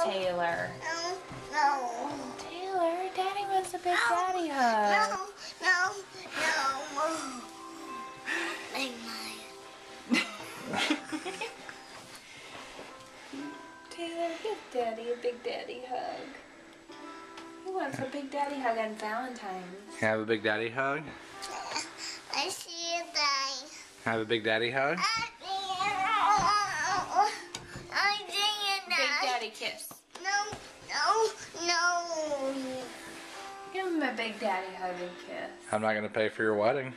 Taylor. No. Taylor, Daddy wants a big daddy hug. No. Big Taylor, give Daddy a big daddy hug. He wants a big daddy hug on Valentine's. Have a big daddy hug. I see it die. Have a big daddy hug. I didn't Big die. daddy kiss. No. Give him a big daddy hug and kiss. I'm not gonna pay for your wedding.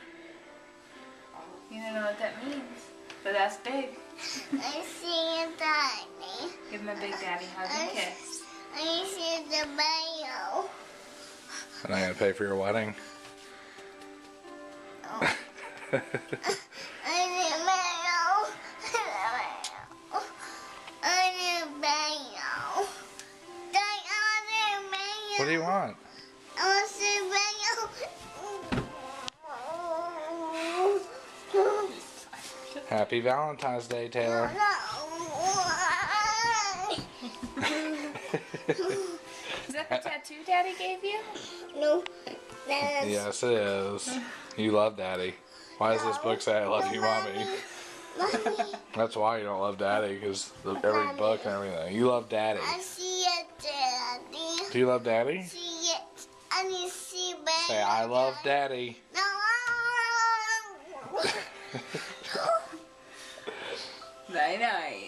You don't know what that means, but that's big. I see it die. Give him a big daddy hug and kiss. I see the mayo. I'm not gonna pay for your wedding. I need mayo. I need mayo. What do you want? I want some mayo. Happy Valentine's Day, Taylor. Is that the tattoo Daddy gave you? No, that's Yes, it is. You love Daddy. Why does this book say I love you, Mommy? Mommy. That's why you don't love Daddy, because every book and everything. You love Daddy. I see it, Daddy. Do you love Daddy? See it. I need to see baby. Say, I love Daddy. No. Night night.